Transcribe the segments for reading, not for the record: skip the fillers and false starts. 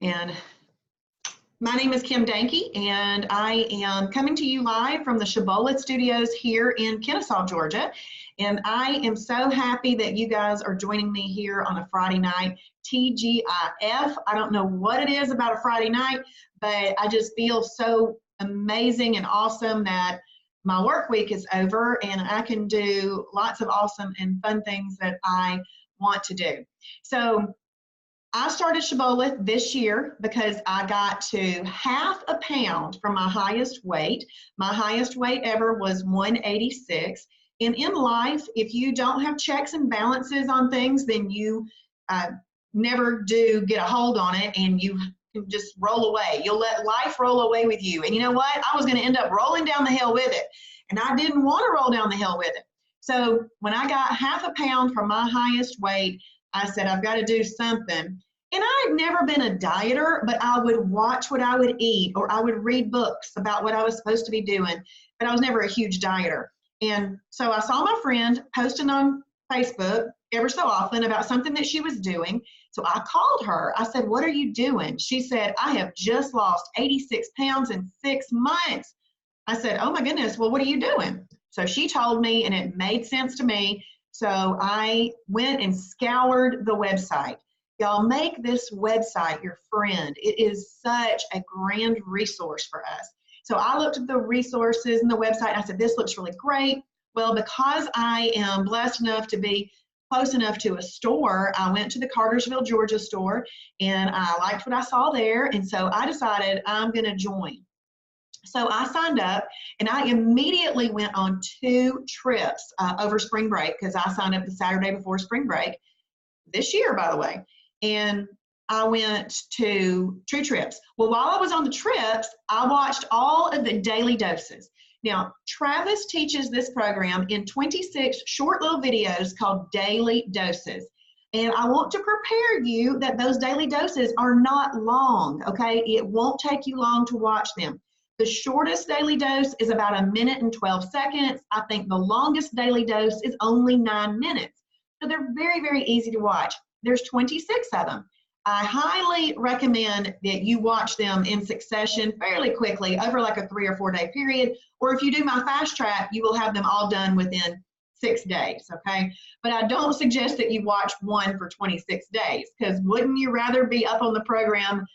And my name is Kim Danke, and I am coming to you live from the Shibboleth Studios here in Kennesaw, Georgia. And I am so happy that you guys are joining me here on a Friday night. TGIF. I don't know what it is about a Friday night, but I just feel so amazing and awesome that my work week is over and I can do lots of awesome and fun things that I want to do. So I started Shibboleth this year because I got to half a pound from my highest weight. My highest weight ever was 186. And in life, if you don't have checks and balances on things, then you never do get a hold on it and you can just roll away. You'll let life roll away with you. And you know what? I was going to end up rolling down the hill with it. And I didn't want to roll down the hill with it. So when I got half a pound from my highest weight, I said, I've got to do something. And I had never been a dieter, but I would watch what I would eat, or I would read books about what I was supposed to be doing, but I was never a huge dieter. And so I saw my friend posting on Facebook ever so often about something that she was doing. So I called her. I said, what are you doing? She said, I have just lost 86 pounds in 6 months. I said, oh my goodness, well, what are you doing? So she told me, and it made sense to me. So I went and scoured the website. Y'all, make this website your friend. It is such a grand resource for us. So I looked at the resources and the website. And I said, this looks really great. Well, because I am blessed enough to be close enough to a store, I went to the Cartersville, Georgia store, and I liked what I saw there. And so I decided I'm going to join. So I signed up, and I immediately went on 2 trips over spring break, because I signed up the Saturday before spring break this year, by the way. And I went to 2 trips. Well, while I was on the trips, I watched all of the daily doses. Now, Travis teaches this program in 26 short little videos called Daily Doses. And I want to prepare you that those daily doses are not long, okay? It won't take you long to watch them. The shortest daily dose is about 1 minute and 12 seconds. I think the longest daily dose is only 9 minutes. So they're very, very easy to watch. There's 26 of them. I highly recommend that you watch them in succession fairly quickly over like a 3 or 4 day period. Or if you do my fast track, you will have them all done within 6 days, okay? But I don't suggest that you watch one for 26 days, because wouldn't you rather be up on the program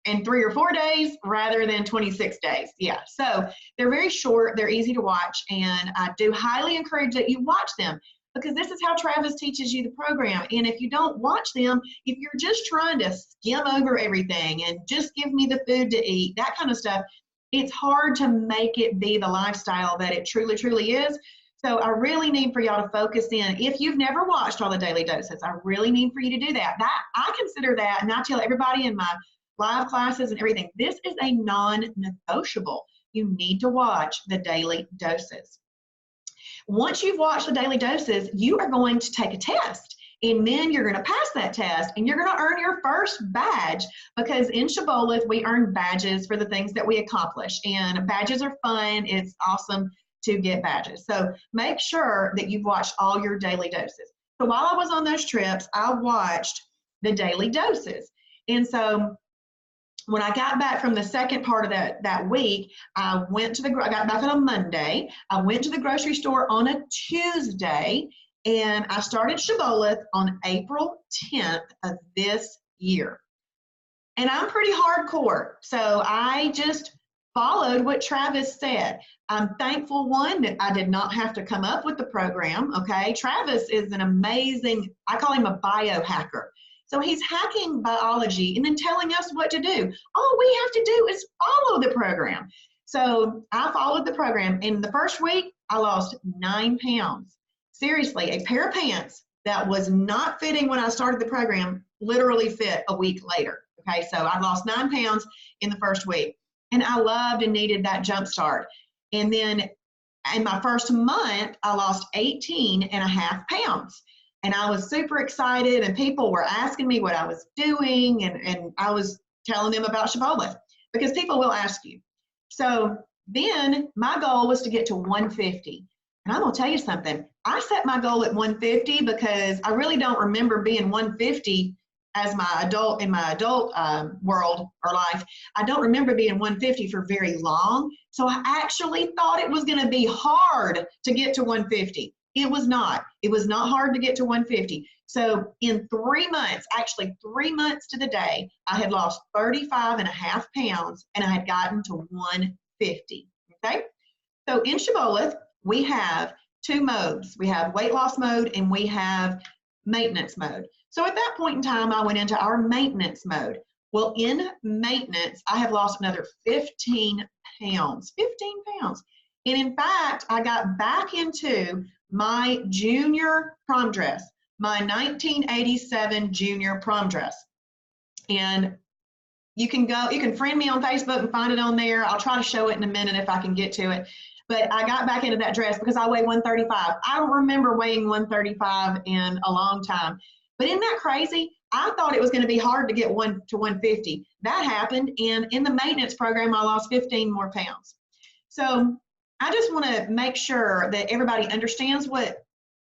in 3 or 4 days rather than 26 days? Yeah, so they're very short, they're easy to watch, and I do highly encourage that you watch them, because this is how Travis teaches you the program. And if you don't watch them, if you're just trying to skim over everything and just give me the food to eat, that kind of stuff, it's hard to make it be the lifestyle that it truly, truly is. So I really need for y'all to focus in. If you've never watched all the daily doses, I really need for you to do that. I consider that, and I tell everybody in my live classes and everything, this is a non-negotiable. You need to watch the daily doses. Once you've watched the daily doses, you are going to take a test, and then you're going to pass that test, and you're going to earn your first badge, because in Shibboleth, we earn badges for the things that we accomplish, and badges are fun. It's awesome to get badges. So make sure that you've watched all your daily doses. So while I was on those trips, I watched the daily doses. And so when I got back from the second part of that week, I got back on a Monday. I went to the grocery store on a Tuesday, and I started Shibboleth on April 10th of this year. And I'm pretty hardcore, so I just followed what Travis said. I'm thankful, one, that I did not have to come up with the program, okay? Travis is an amazing, I call him a biohacker. So he's hacking biology and then telling us what to do. All we have to do is follow the program. So I followed the program. In the first week, I lost 9 pounds. Seriously, a pair of pants that was not fitting when I started the program literally fit a week later. Okay, so I lost 9 pounds in the first week. And I loved and needed that jump start. And then in my first month, I lost 18.5 pounds. And I was super excited, and people were asking me what I was doing, and I was telling them about Shibboleth, because people will ask you. So then my goal was to get to 150. And I'm going to tell you something. I set my goal at 150 because I really don't remember being 150 as my adult world or life, I don't remember being 150 for very long. So I actually thought it was going to be hard to get to 150. It was not. It was not hard to get to 150. So in 3 months, actually 3 months to the day, I had lost 35.5 pounds and I had gotten to 150. Okay. So in Shibboleth, we have 2 modes. We have weight loss mode and we have maintenance mode. So at that point in time, I went into our maintenance mode. Well, in maintenance, I have lost another 15 pounds, 15 pounds. And in fact, I got back into my junior prom dress, my 1987 junior prom dress. And you can friend me on Facebook and find it on there. I'll try to show it in a minute if I can get to it. But I got back into that dress because I weigh 135. I don't remember weighing 135 in a long time. But isn't that crazy? I thought it was going to be hard to get to 150. That happened, and in the maintenance program, I lost 15 more pounds. So I just want to make sure that everybody understands what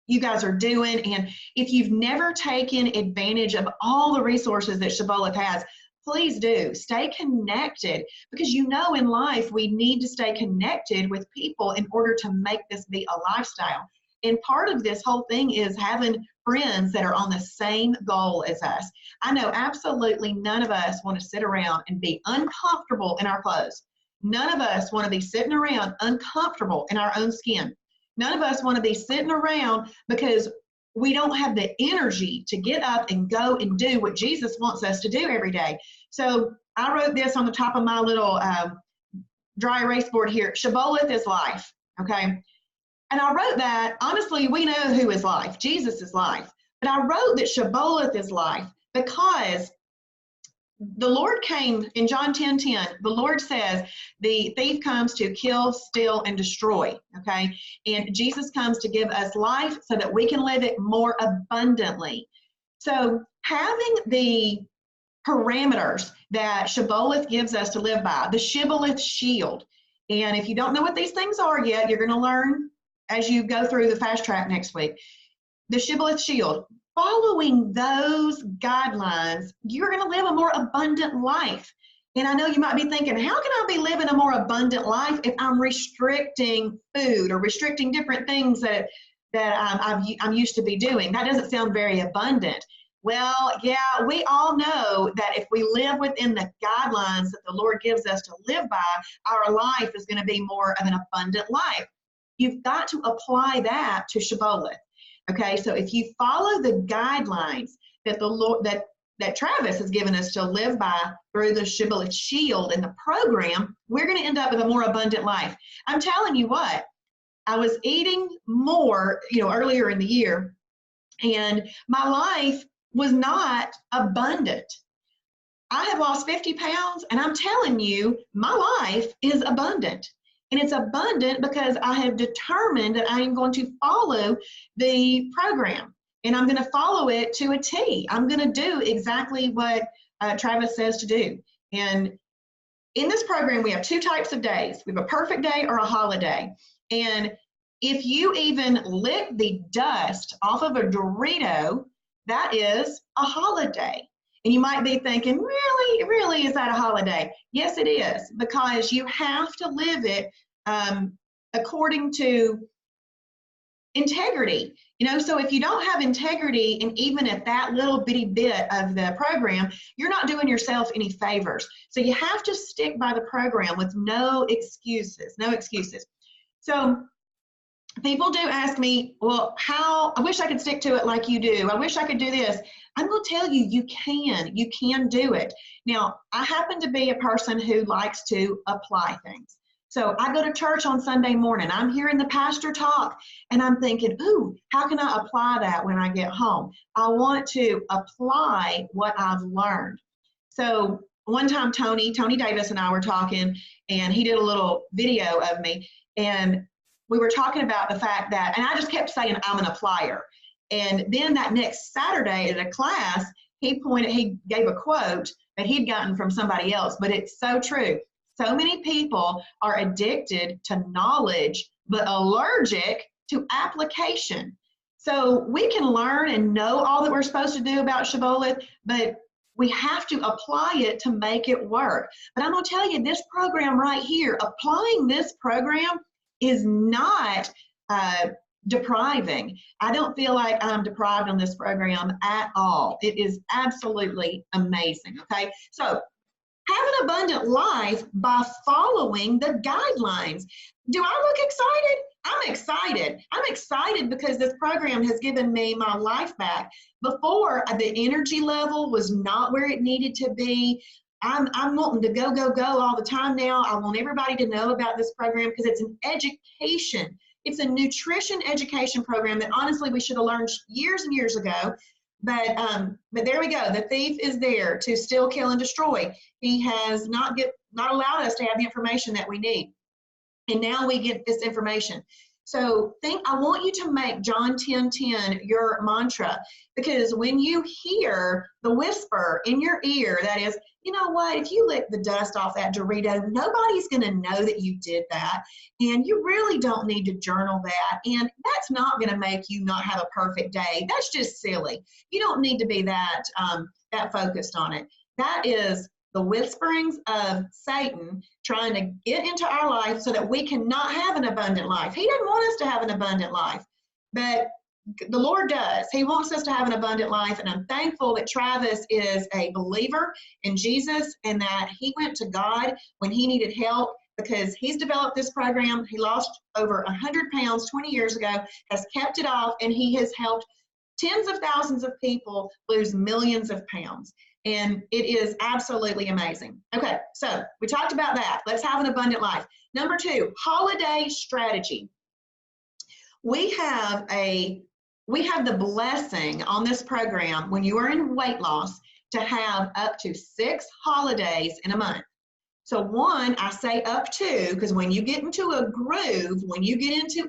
you guys are doing. And if you've never taken advantage of all the resources that Shibboleth has, please do. Stay connected, because you know in life we need to stay connected with people in order to make this be a lifestyle. And part of this whole thing is having friends that are on the same goal as us. I know absolutely none of us want to sit around and be uncomfortable in our clothes. None of us want to be sitting around uncomfortable in our own skin. None of us want to be sitting around because we don't have the energy to get up and go and do what Jesus wants us to do every day. So I wrote this on the top of my little dry erase board here. Shibboleth is life, okay? And I wrote that, honestly, we know who is life. Jesus is life. But I wrote that Shibboleth is life because the Lord came in John 10:10. The Lord says the thief comes to kill, steal, and destroy, okay? And Jesus comes to give us life so that we can live it more abundantly. So having the parameters that Shibboleth gives us to live by, the Shibboleth shield. And if you don't know what these things are yet, you're going to learn as you go through the fast track next week. The Shibboleth shield. Following those guidelines, you're going to live a more abundant life. And I know you might be thinking, how can I be living a more abundant life if I'm restricting food or restricting different things that I'm used to be doing? That doesn't sound very abundant. Well, yeah, we all know that if we live within the guidelines that the Lord gives us to live by, our life is going to be more of an abundant life. You've got to apply that to Shibboleth. Okay, so if you follow the guidelines that the Lord, that Travis has given us to live by through the Shibboleth shield and the program, we're going to end up with a more abundant life. I'm telling you what, I was eating more, earlier in the year, and my life was not abundant. I have lost 50 pounds, and I'm telling you, my life is abundant. And it's abundant because I have determined that I am going to follow the program, and I'm going to follow it to a T. I'm going to do exactly what Travis says to do. And in this program, we have 2 types of days. We have a perfect day or a holiday. And if you even lick the dust off of a Dorito, that is a holiday. And you might be thinking, really, is that a holiday? Yes, it is, because you have to live it according to integrity. So if you don't have integrity, and even at that little bitty bit of the program, you're not doing yourself any favors. So you have to stick by the program with no excuses, So people do ask me, well, I wish I could stick to it like you do. I wish I could do this. I'm going to tell you, you can do it. Now, I happen to be a person who likes to apply things. So I go to church on Sunday morning. I'm hearing the pastor talk, and I'm thinking, ooh, how can I apply that when I get home? I want to apply what I've learned. So one time, Tony Davis and I were talking, and he did a little video of me, and we were talking about the fact that, and I just kept saying, I'm an applier. And then that next Saturday at a class, he gave a quote that he'd gotten from somebody else, but it's so true. So many people are addicted to knowledge, but allergic to application. So we can learn and know all that we're supposed to do about Shibboleth, but we have to apply it to make it work. But I'm going to tell you, this program right here, applying this program is not depriving. I don't feel like I'm deprived on this program at all. It is absolutely amazing, okay? So have an abundant life by following the guidelines. Do I look excited? I'm excited. I'm excited because this program has given me my life back. Before, the energy level was not where it needed to be. I'm wanting to go, go, go all the time now. I want everybody to know about this program because it's an education. It's a nutrition education program that honestly we should have learned years and years ago. But there we go. The thief is there to steal, kill, and destroy. He has not allowed us to have the information that we need. And now we get this information. So I want you to make John 10:10 your mantra, because when you hear the whisper in your ear, that is, you know what, if you lick the dust off that Dorito, nobody's going to know that you did that. And you really don't need to journal that. And that's not going to make you not have a perfect day. That's just silly. You don't need to be that focused on it. That is the whisperings of Satan trying to get into our life so that we cannot have an abundant life. He doesn't want us to have an abundant life, but the Lord does. He wants us to have an abundant life, and I'm thankful that Travis is a believer in Jesus and that he went to God when he needed help, because he's developed this program. He lost over 100 pounds 20 years ago, has kept it off, and he has helped tens of thousands of people lose millions of pounds. And it is absolutely amazing. Okay, so we talked about that. Let's have an abundant life. Number 2, holiday strategy. We have the blessing on this program when you are in weight loss to have up to 6 holidays in a month. So one, I say up to, because when you get into a groove, when you get into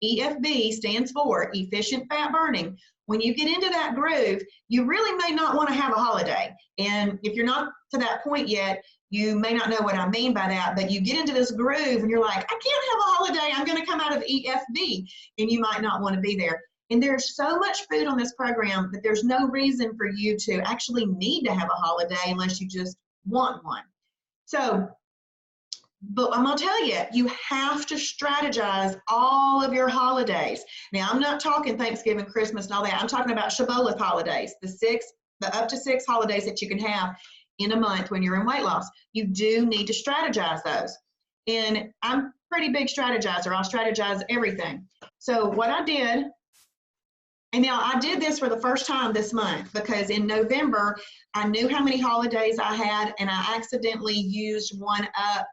EFB stands for efficient fat burning. When you get into that groove, you really may not want to have a holiday. And if you're not to that point yet, you may not know what I mean by that, but you get into this groove and you're like, I can't have a holiday. I'm going to come out of EFB, and you might not want to be there. And there's so much food on this program that there's no reason for you to actually need to have a holiday unless you just want one. So, but I'm going to tell you, you have to strategize all of your holidays. Now, I'm not talking Thanksgiving, Christmas, and all that. I'm talking about Shibboleth holidays, the up to 6 holidays that you can have in a month when you're in weight loss. You do need to strategize those. And I'm a pretty big strategizer. I'll strategize everything. So what I did, and now I did this for the first time this month, because in November, I knew how many holidays I had, and I accidentally used one up,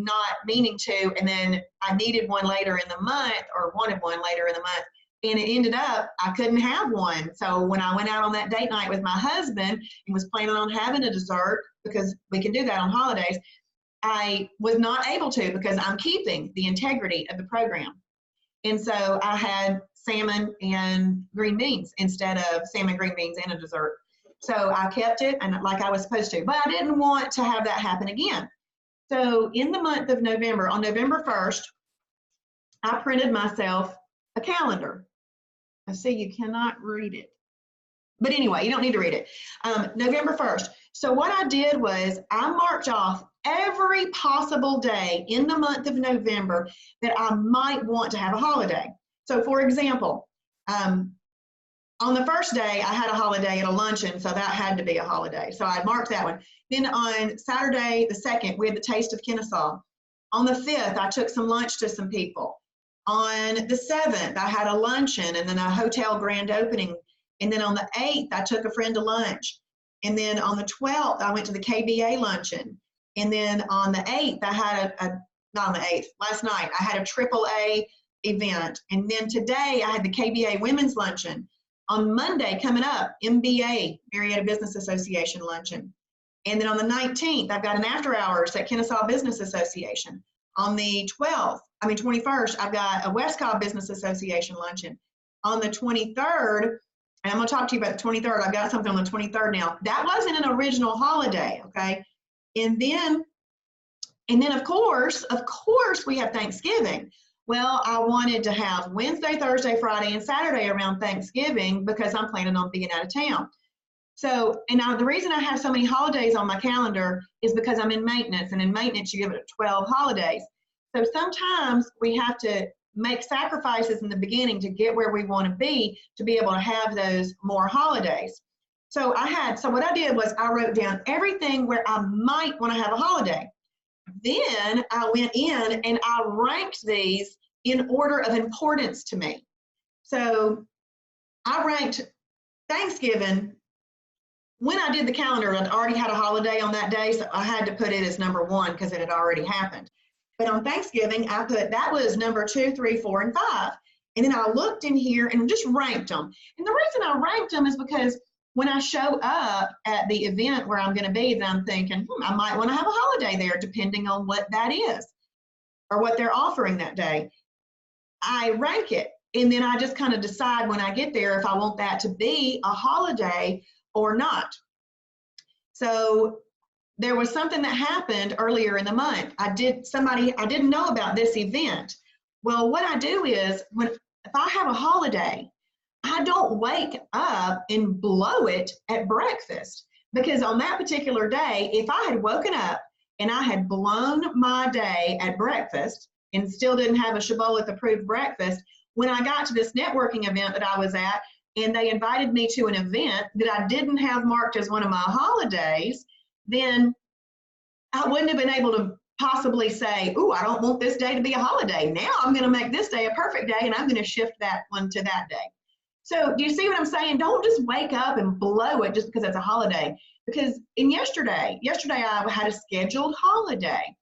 not meaning to, and then I needed one later in the month, or wanted one later in the month, and it ended up I couldn't have one. So when I went out on that date night with my husband and was planning on having a dessert, because we can do that on holidays, I was not able to, because I'm keeping the integrity of the program. And so I had salmon and green beans instead of salmon, green beans, and a dessert. So I kept it and like I was supposed to, but I didn't want to have that happen again. So in the month of November, on November 1st, I printed myself a calendar. I see you cannot read it. But anyway, you don't need to read it. November 1st. So what I did was I marked off every possible day in the month of November that I might want to have a holiday. So for example, on the first day, I had a holiday at a luncheon, so that had to be a holiday. So I marked that one. Then on Saturday the 2nd, we had the Taste of Kennesaw. On the 5th, I took some lunch to some people. On the 7th, I had a luncheon and then a hotel grand opening. And then on the 8th, I took a friend to lunch. And then on the 12th, I went to the KBA luncheon. And then on the 8th, I had not on the 8th, last night, I had a AAA event. And then today, I had the KBA women's luncheon. On Monday, coming up, MBA, Marietta Business Association luncheon. And then on the 19th, I've got an after hours at Kennesaw Business Association. On the 21st, I've got a West Cobb Business Association luncheon. On the 23rd, and I'm going to talk to you about the 23rd. I've got something on the 23rd now. That wasn't an original holiday, okay? And then of course, we have Thanksgiving. Well, I wanted to have Wednesday, Thursday, Friday, and Saturday around Thanksgiving because I'm planning on being out of town. So, and now the reason I have so many holidays on my calendar is because I'm in maintenance, and in maintenance you give it 12 holidays. So sometimes we have to make sacrifices in the beginning to get where we want to be able to have those more holidays. So what I did was I wrote down everything where I might want to have a holiday. Then I went in and I ranked these in order of importance to me. So I ranked Thanksgiving. When I did the calendar, I'd already had a holiday on that day, so I had to put it as number 1 because it had already happened. But on Thanksgiving, I put that was number 2, 3, 4, and 5. And then I looked in here and just ranked them. And the reason I ranked them is because when I show up at the event where I'm going to be, then I'm thinking, I might want to have a holiday there, depending on what that is or what they're offering that day. I rank it, and then I just kind of decide when I get there if I want that to be a holiday or not. So there was something that happened earlier in the month. I didn't know about this event. Well, what I do is if I have a holiday, I don't wake up and blow it at breakfast, because on that particular day, if I had woken up and I had blown my day at breakfast and still didn't have a Shibboleth approved breakfast, when I got to this networking event that I was at, and they invited me to an event that I didn't have marked as one of my holidays, then I wouldn't have been able to possibly say, "Ooh, I don't want this day to be a holiday. Now I'm going to make this day a perfect day, and I'm going to shift that one to that day." So do you see what I'm saying? Don't just wake up and blow it just because it's a holiday. Because yesterday I had a scheduled holiday.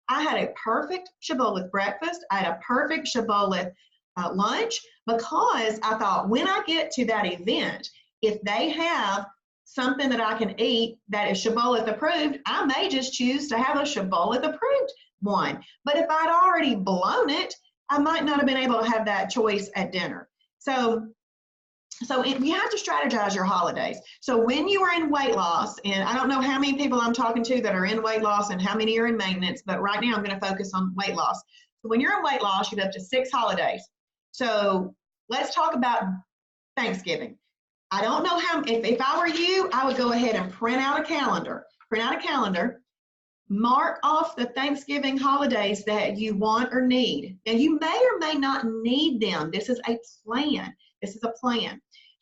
I had a perfect Shibboleth breakfast. I had a perfect Shibboleth lunch, because I thought when I get to that event, if they have something that I can eat that is Shibboleth approved, I may just choose to have a Shibboleth approved one. But if I'd already blown it, I might not have been able to have that choice at dinner. So you have to strategize your holidays. So when you are in weight loss, and I don't know how many people I'm talking to that are in weight loss and how many are in maintenance, but right now I'm going to focus on weight loss. So when you're in weight loss, you have up to 6 holidays. So let's talk about Thanksgiving. I don't know how, if I were you, I would go ahead and print out a calendar, mark off the Thanksgiving holidays that you want or need. Now you may or may not need them. This is a plan.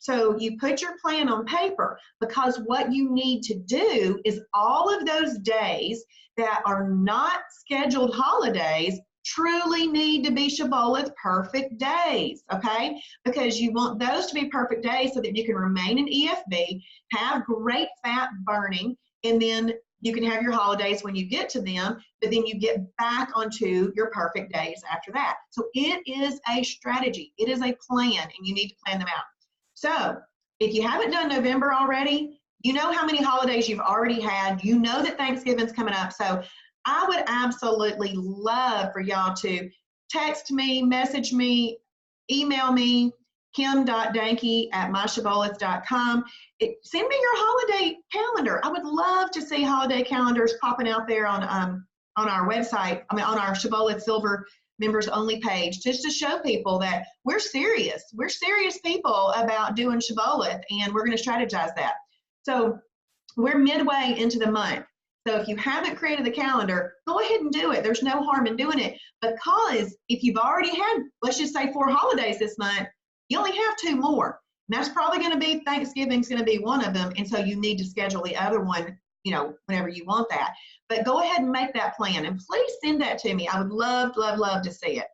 So you put your plan on paper, because what you need to do is all of those days that are not scheduled holidays truly need to be Shibboleth perfect days, okay? Because you want those to be perfect days so that you can remain in EFB, have great fat burning, and then you can have your holidays when you get to them, but then you get back onto your perfect days after that. So it is a strategy. It is a plan, and you need to plan them out. So if you haven't done November already, you know how many holidays you've already had. You know that Thanksgiving's coming up. So I would absolutely love for y'all to text me, message me, email me, kim.danke@myshibboleth.com. Send me your holiday calendar. I would love to see holiday calendars popping out there on our website, on our Shibboleth Silver members only page, just to show people that we're serious. We're serious people about doing Shibboleth, and we're going to strategize that. So we're midway into the month. So if you haven't created the calendar, go ahead and do it. There's no harm in doing it, because if you've already had, let's just say 4 holidays this month, you only have 2 more. And that's probably going to be Thanksgiving's going to be one of them. And so you need to schedule the other one, whenever you want that. But go ahead and make that plan, and please send that to me. I would love, love, love to see it.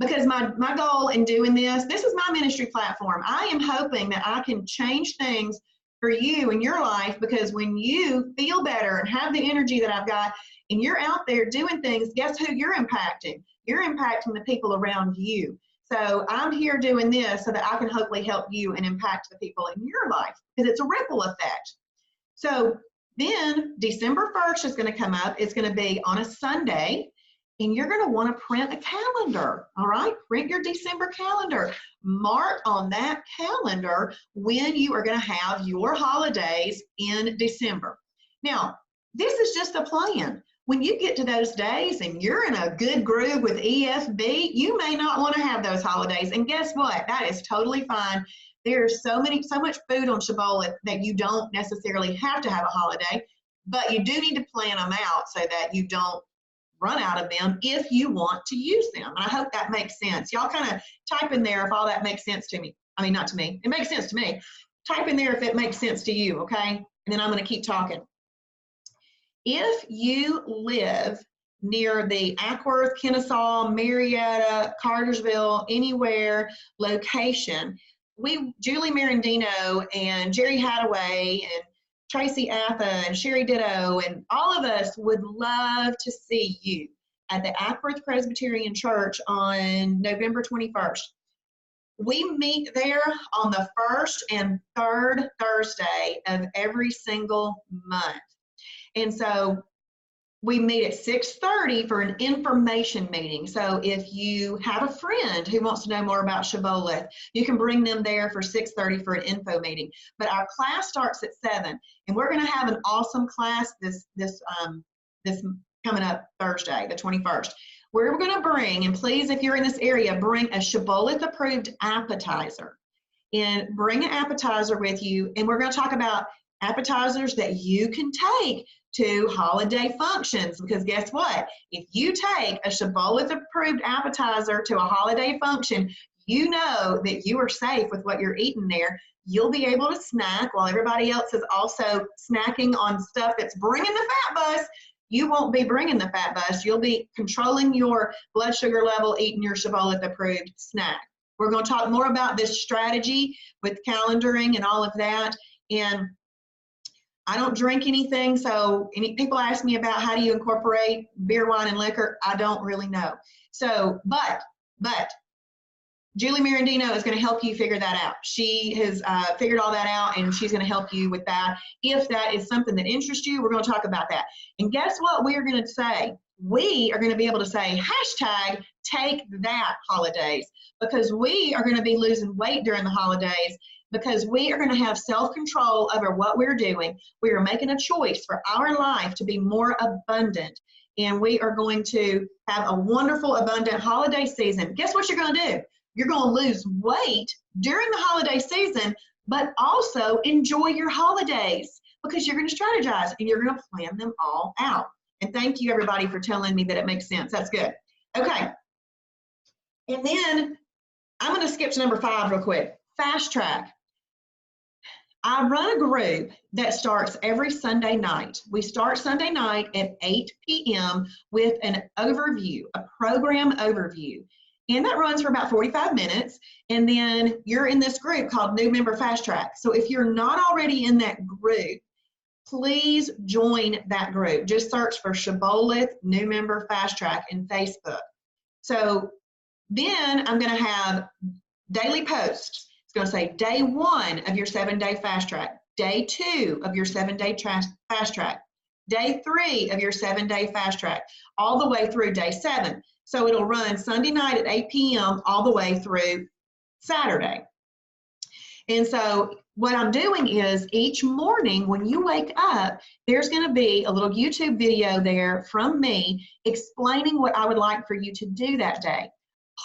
Because my goal in doing this is my ministry platform. I am hoping that I can change things for you in your life, because when you feel better and have the energy that I've got, and you're out there doing things, guess who you're impacting? You're impacting the people around you. So I'm here doing this so that I can hopefully help you and impact the people in your life, because it's a ripple effect. So then December 1st is going to come up. It's going to be on a Sunday, and you're going to want to print a calendar, all right? Print your December calendar. Mark on that calendar when you are going to have your holidays in December. Now, this is just a plan. when you get to those days and you're in a good groove with EFB, you may not want to have those holidays. And guess what? That is totally fine. There's so much food on Shibboleth that you don't necessarily have to have a holiday, but you do need to plan them out so that you don't run out of them if you want to use them. I hope that makes sense. Y'all kind of type in there if all that makes sense to me. I mean, not to me. It makes sense to me. Type in there if it makes sense to you, okay? And then I'm going to keep talking. If you live near the Ackworth, Kennesaw, Marietta, Cartersville, anywhere location, Julie Marandino and Jerry Hadaway and Tracy Atha and Sherry Ditto and all of us would love to see you at the Ackworth Presbyterian Church on November 21st. We meet there on the first and third Thursday of every single month. And so we meet at 6:30 for an information meeting. So if you have a friend who wants to know more about Shibboleth, you can bring them there for 6:30 for an info meeting. But our class starts at 7, and we're going to have an awesome class this coming up Thursday, the 21st. We're going to bring, and please, if you're in this area, bring a Shibboleth approved appetizer. And bring an appetizer with you, and we're going to talk about appetizers that you can take to holiday functions, because guess what? If you take a Shibboleth approved appetizer to a holiday function, you know that you are safe with what you're eating there. You'll be able to snack while everybody else is also snacking on stuff that's bringing the fat bus. You won't be bringing the fat bus. You'll be controlling your blood sugar level, eating your Shibboleth approved snack. We're going to talk more about this strategy with calendaring and all of that. And I don't drink anything, so people ask me about how do you incorporate beer, wine, and liquor. I don't really know. So, but Julie Marandino is going to help you figure that out. She has figured all that out, and she's going to help you with that. If that is something that interests you, we're going to talk about that. And guess what we are going to say? We are going to be able to say hashtag take that holidays, because we are going to be losing weight during the holidays, because we are going to have self-control over what we're doing. We are making a choice for our life to be more abundant, and we are going to have a wonderful, abundant holiday season. Guess what you're going to do? You're going to lose weight during the holiday season, but also enjoy your holidays, because you're going to strategize and you're going to plan them all out. And thank you, everybody, for telling me that it makes sense. That's good. Okay. And then I'm going to skip to number 5 real quick. Fast track. I run a group that starts every Sunday night. We start Sunday night at 8 p.m. with an overview, a program overview. And that runs for about 45 minutes. And then you're in this group called New Member Fast Track. So if you're not already in that group, please join that group. Just search for Shibboleth New Member Fast Track in Facebook. So then I'm going to have daily posts. Going to say day 1 of your 7-day fast track, day 2 of your 7-day fast track, day 3 of your 7-day fast track, all the way through day 7. So it'll run Sunday night at 8 p.m. all the way through Saturday. And so what I'm doing is each morning when you wake up, there's going to be a little YouTube video there from me explaining what I would like for you to do that day.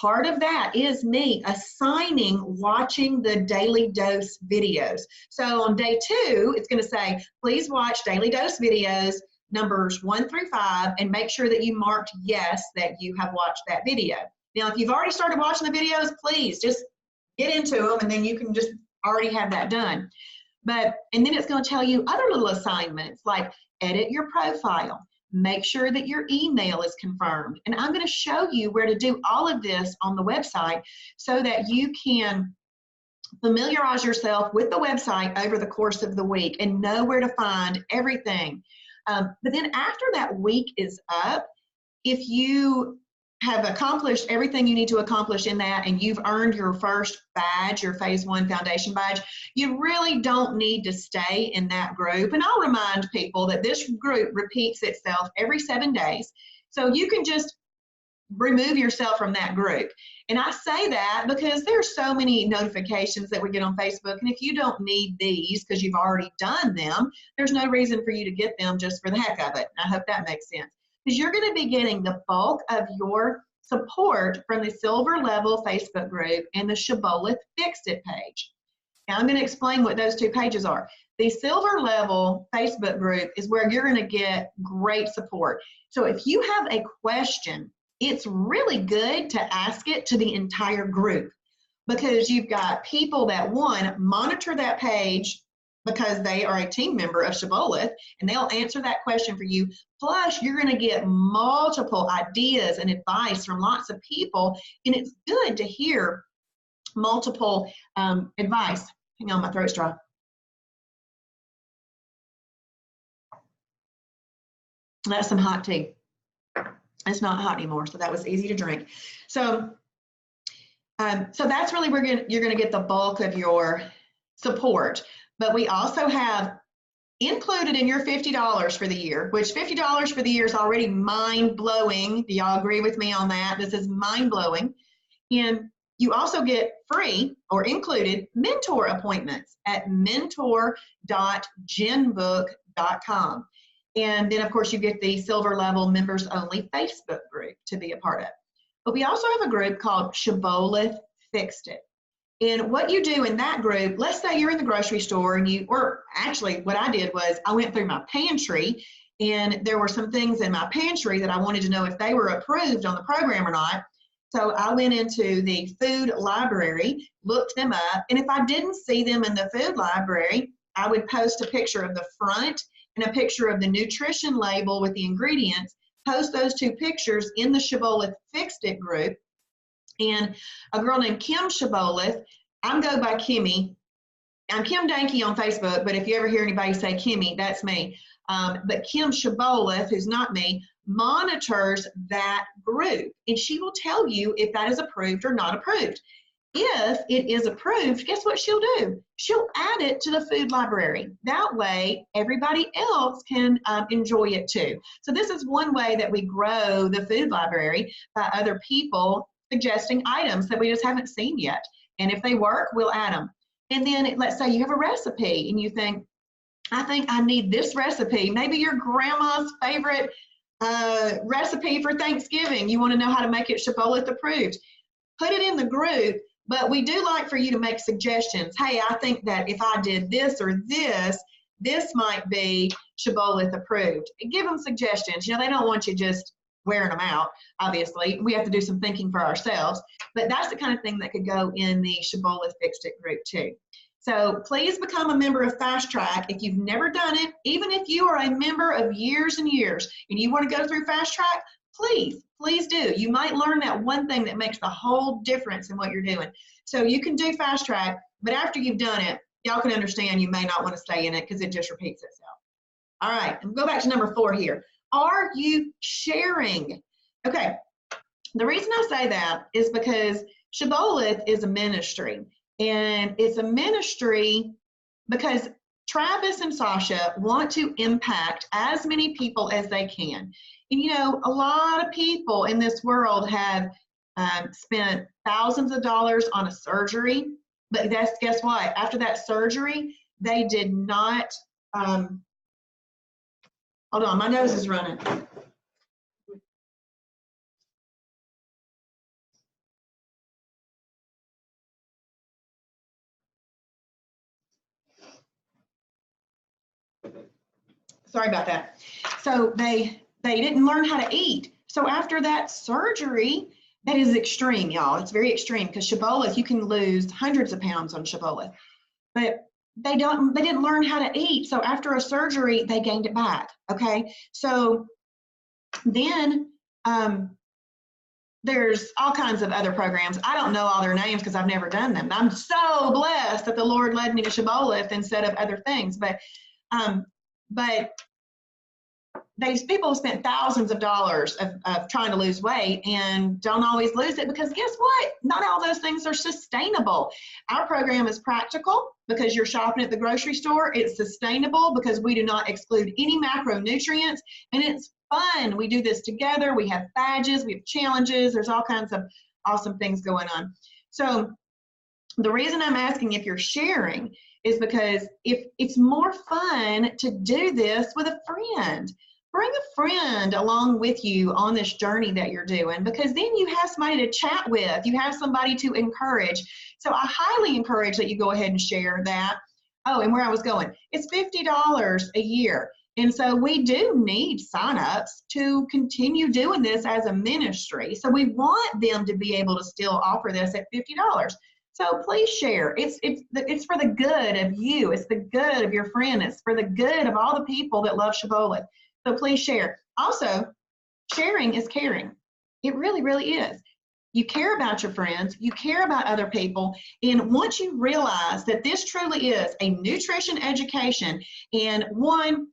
Part of that is me assigning watching the Daily Dose videos. So on day 2, it's going to say, please watch Daily Dose videos numbers 1 through 5 and make sure that you marked yes that you have watched that video. Now, if you've already started watching the videos, please just get into them and then you can just already have that done. And then it's going to tell you other little assignments like edit your profile. Make sure that your email is confirmed. And I'm going to show you where to do all of this on the website so that you can familiarize yourself with the website over the course of the week and know where to find everything. But then after that week is up, if you have accomplished everything you need to accomplish in that and you've earned your first badge, your phase 1 foundation badge, you really don't need to stay in that group. And I'll remind people that this group repeats itself every 7 days. So you can just remove yourself from that group. And I say that because there's so many notifications that we get on Facebook. And if you don't need these because you've already done them, there's no reason for you to get them just for the heck of it. I hope that makes sense. because you're going to be getting the bulk of your support from the Silver Level Facebook group and the Shibboleth Fixed It page. Now I'm going to explain what those two pages are. The Silver Level Facebook group is where you're going to get great support. So if you have a question, it's really good to ask it to the entire group, because you've got people that, one, monitor that page because they are a team member of Shibboleth, and they'll answer that question for you. Plus, you're going to get multiple ideas and advice from lots of people, and it's good to hear multiple advice. Hang on, my throat's dry. That's some hot tea. It's not hot anymore, so that was easy to drink. So that's really where you're going to get the bulk of your support. But we also have included in your $50 for the year, which $50 for the year is already mind-blowing. Do y'all agree with me on that? This is mind-blowing. And you also get free or included mentor appointments at mentor.genbook.com. And then, of course, you get the Silver Level Members Only Facebook group to be a part of. But we also have a group called Shibboleth Fixed It. And what you do in that group, let's say you're in the grocery store and or actually what I did was I went through my pantry, and there were some things in my pantry that I wanted to know if they were approved on the program or not. So I went into the food library, looked them up, and if I didn't see them in the food library, I would post a picture of the front and a picture of the nutrition label with the ingredients, post those two pictures in the Shibboleth Fixed It group. And a girl named Kim Shibboleth, I'm go by Kimmy. I'm Kim Danke on Facebook, but if you ever hear anybody say Kimmy, that's me. But Kim Shibboleth, who's not me, monitors that group, and she will tell you if that is approved or not approved. If it is approved, guess what she'll do? She'll add it to the food library. That way, everybody else can enjoy it too. So this is one way that we grow the food library, by other people suggesting items that we just haven't seen yet. And if they work, we'll add them. And then let's say you have a recipe and you think, I think I need this recipe. Maybe your grandma's favorite recipe for Thanksgiving. You want to know how to make it Shibboleth approved. Put it in the group, but we do like for you to make suggestions. Hey, I think that if I did this or this might be Shibboleth approved. Give them suggestions. You know, they don't want you just wearing them out, obviously. We have to do some thinking for ourselves, but that's the kind of thing that could go in the Shibboleth Fixed It group too. So please become a member of Fast Track if you've never done it. Even if you are a member of years and years and you want to go through Fast Track, please do. You might learn that one thing that makes the whole difference in what you're doing. So you can do Fast Track, but after you've done it, y'all can understand you may not want to stay in it because it just repeats itself. All right, and go back to number 4 here. Are you sharing? Okay, the reason I say that is because Shibboleth is a ministry, and it's a ministry because Travis and Sasha want to impact as many people as they can. And you know, a lot of people in this world have spent thousands of dollars on a surgery, but guess what? After that surgery, they did not, hold on, my nose is running. Sorry about that. So they didn't learn how to eat. So after that surgery, that is extreme, y'all. It's very extreme because Shibboleth, you can lose hundreds of pounds on Shibboleth, but they didn't learn how to eat. So after a surgery, they gained it back. Okay. So then there's all kinds of other programs. I don't know all their names because I've never done them. I'm so blessed that the Lord led me to Shibboleth instead of other things. But these people spent thousands of dollars of trying to lose weight and don't always lose it because guess what? Not all those things are sustainable. Our program is practical because you're shopping at the grocery store. It's sustainable because we do not exclude any macronutrients, and it's fun. We do this together. We have badges, we have challenges. There's all kinds of awesome things going on. So the reason I'm asking if you're sharing is because if it's more fun to do this with a friend. bring a friend along with you on this journey that you're doing, because then you have somebody to chat with, you have somebody to encourage. So I highly encourage that you go ahead and share that. Oh, and where I was going, it's $50 a year. And so we do need signups to continue doing this as a ministry. So we want them to be able to still offer this at $50. So please share. It's for the good of you. It's the good of your friend. It's for the good of all the people that love Shibboleth. So please share. Also, sharing is caring. It really, really is. You care about your friends. You care about other people. And once you realize that this truly is a nutrition education, and one,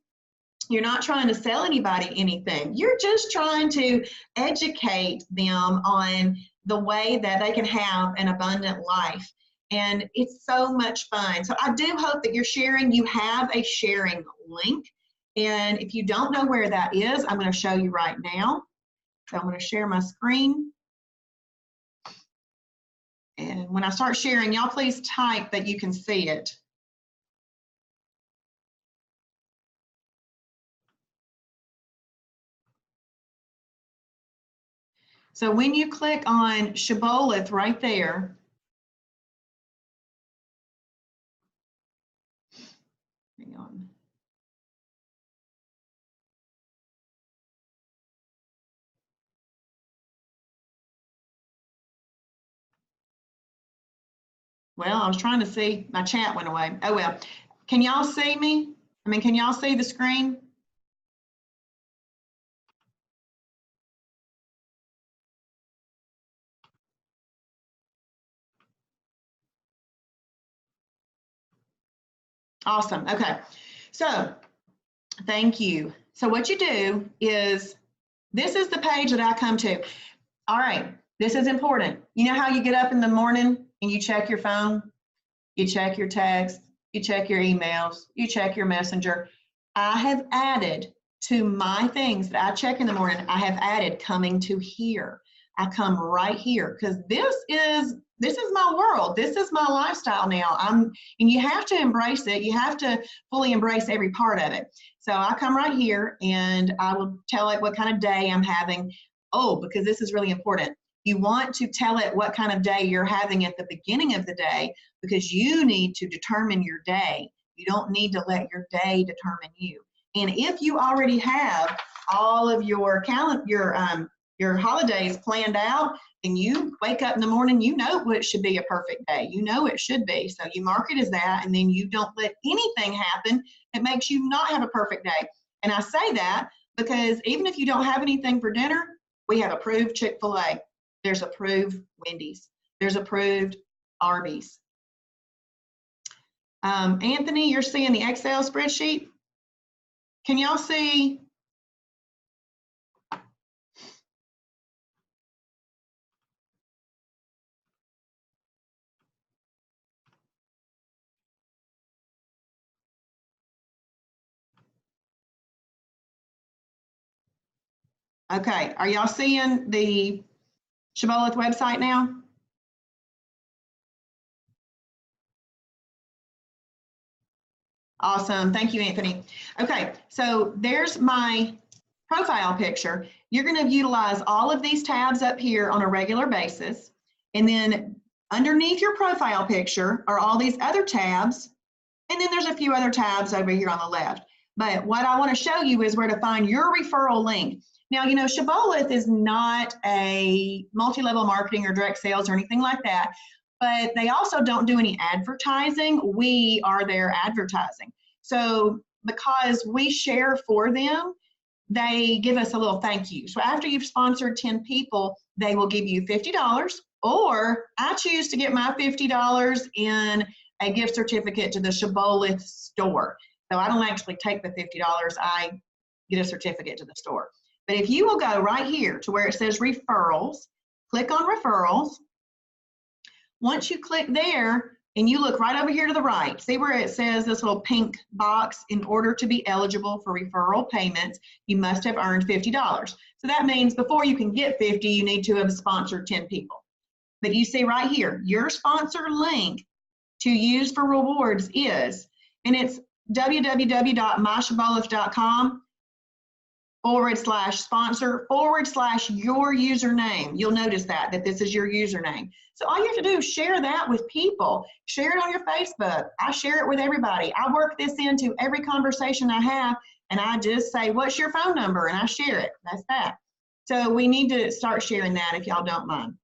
you're not trying to sell anybody anything. You're just trying to educate them on the way that they can have an abundant life. And it's so much fun. So I do hope that you're sharing. You have a sharing link. And if you don't know where that is, I'm going to show you right now. So I'm going to share my screen. And when I start sharing, y'all please type that you can see it. So when you click on Shibboleth right there, hang on. Well, I was trying to see, my chat went away. Oh well. Can y'all see me? I mean, can y'all see the screen? Awesome. Okay. So thank you. So what you do is, this is the page that I come to. All right. This is important. You know how you get up in the morning and you check your phone, you check your text, you check your emails, you check your messenger. I have added to my things that I check in the morning, I have added coming to here. I come right here because this is my world. This is my lifestyle now. And you have to embrace it. You have to fully embrace every part of it. So I come right here and I will tell it what kind of day I'm having. Oh, because this is really important. You want to tell it what kind of day you're having at the beginning of the day, because you need to determine your day. You don't need to let your day determine you. And if you already have all of your your holidays planned out, and you wake up in the morning, you know what should be a perfect day. You know it should be. So you mark it as that, and then you don't let anything happen that makes you not have a perfect day. And I say that because even if you don't have anything for dinner, we have approved Chick-fil-A. There's approved Wendy's. There's approved Arby's. Anthony, you're seeing the Excel spreadsheet? Can y'all see? Okay, are y'all seeing the Shibboleth website now? Awesome, thank you, Anthony. Okay, so there's my profile picture. You're gonna utilize all of these tabs up here on a regular basis. And then underneath your profile picture are all these other tabs. And then there's a few other tabs over here on the left. But what I wanna show you is where to find your referral link. Now, you know, Shibboleth is not a multi-level marketing or direct sales or anything like that, but they also don't do any advertising. We are their advertising. So because we share for them, they give us a little thank you. So after you've sponsored 10 people, they will give you $50, or I choose to get my $50 in a gift certificate to the Shibboleth store. So I don't actually take the $50, I get a certificate to the store. But if you will go right here to where it says referrals, click on referrals. Once you click there and you look right over here to the right, see where it says this little pink box, in order to be eligible for referral payments, you must have earned $50. So that means before you can get 50, you need to have sponsored 10 people. But you see right here, your sponsor link to use for rewards is, and it's www.myshibboleth.com /sponsor / your username. You'll notice that this is your username. So all you have to do is share that with people. Share it on your Facebook. I share it with everybody. I work this into every conversation I have, and I just say, what's your phone number? And I share it. That's that. So we need to start sharing that if y'all don't mind.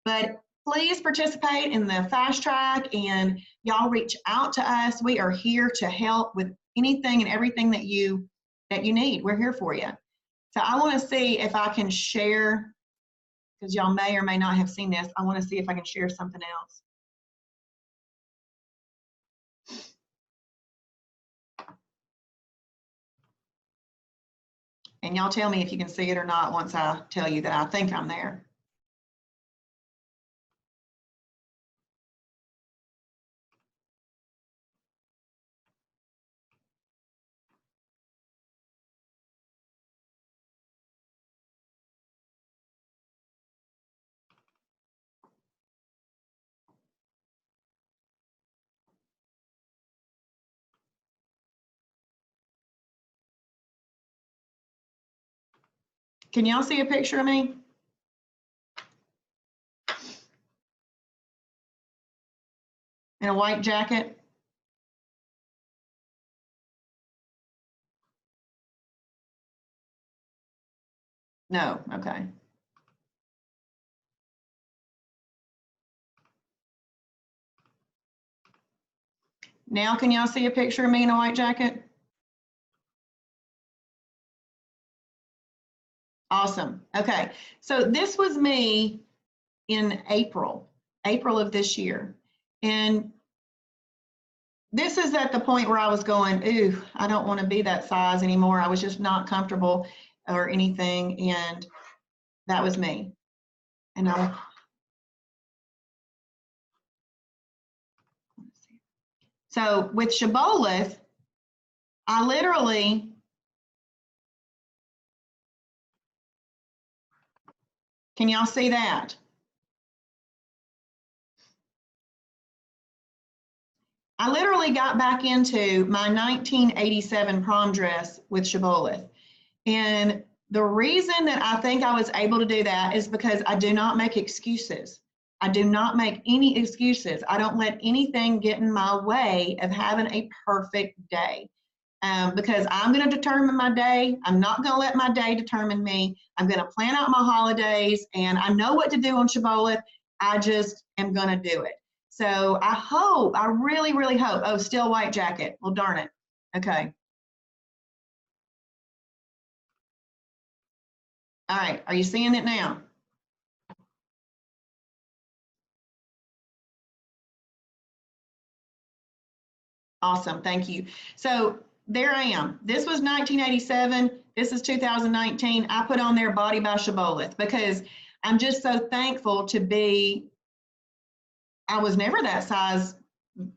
But please participate in the fast track, and y'all reach out to us. We are here to help with anything and everything that you need. We're here for you. So I want to see if I can share, because y'all may or may not have seen this. I want to see if I can share something else. And y'all tell me if you can see it or not once I tell you that I think I'm there. Can y'all see a picture of me? In a white jacket? No, okay. Now can y'all see a picture of me in a white jacket? Awesome. Okay, so this was me in April of this year. And this is at the point where I was going, ooh, I don't want to be that size anymore. I was just not comfortable or anything. And that was me. And so with Shibboleth, I literally, can y'all see that? I literally got back into my 1987 prom dress with Shibboleth. And the reason that I think I was able to do that is because I do not make excuses. I do not make any excuses. I don't let anything get in my way of having a perfect day. Because I'm going to determine my day. I'm not going to let my day determine me. I'm going to plan out my holidays, and I know what to do on Shibboleth. I just am going to do it. So I hope, I really, really hope. Oh, still white jacket. Well, darn it. Okay. All right. Are you seeing it now? Awesome. Thank you. So there I am. This was 1987. This is 2019. I put on there Body by Shibboleth because I'm just so thankful to be, I was never that size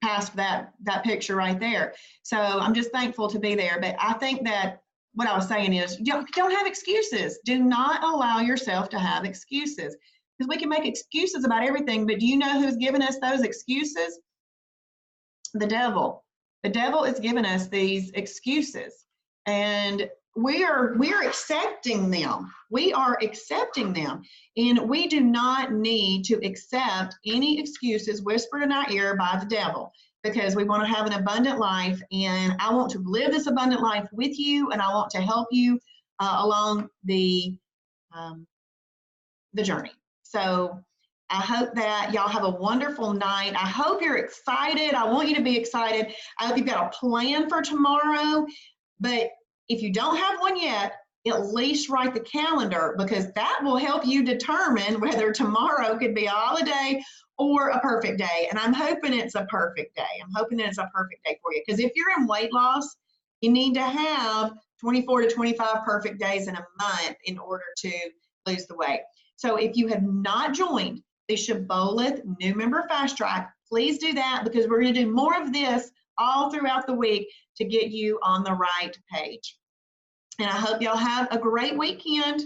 past that picture right there. So I'm just thankful to be there. But I think that what I was saying is don't have excuses. Do not allow yourself to have excuses, because we can make excuses about everything. But do you know who's given us those excuses? The devil. The devil is giving us these excuses, and we are accepting them. We are accepting them, and we do not need to accept any excuses whispered in our ear by the devil, because we want to have an abundant life, and I want to live this abundant life with you, and I want to help you along the journey. So I hope that y'all have a wonderful night. I hope you're excited. I want you to be excited. I hope you've got a plan for tomorrow. But if you don't have one yet, at least write the calendar, because that will help you determine whether tomorrow could be a holiday or a perfect day. And I'm hoping it's a perfect day. I'm hoping that it's a perfect day for you. Because if you're in weight loss, you need to have 24 to 25 perfect days in a month in order to lose the weight. So if you have not joined the Shibboleth New Member Fast Track, please do that, because we're going to do more of this all throughout the week to get you on the right page. And I hope y'all have a great weekend.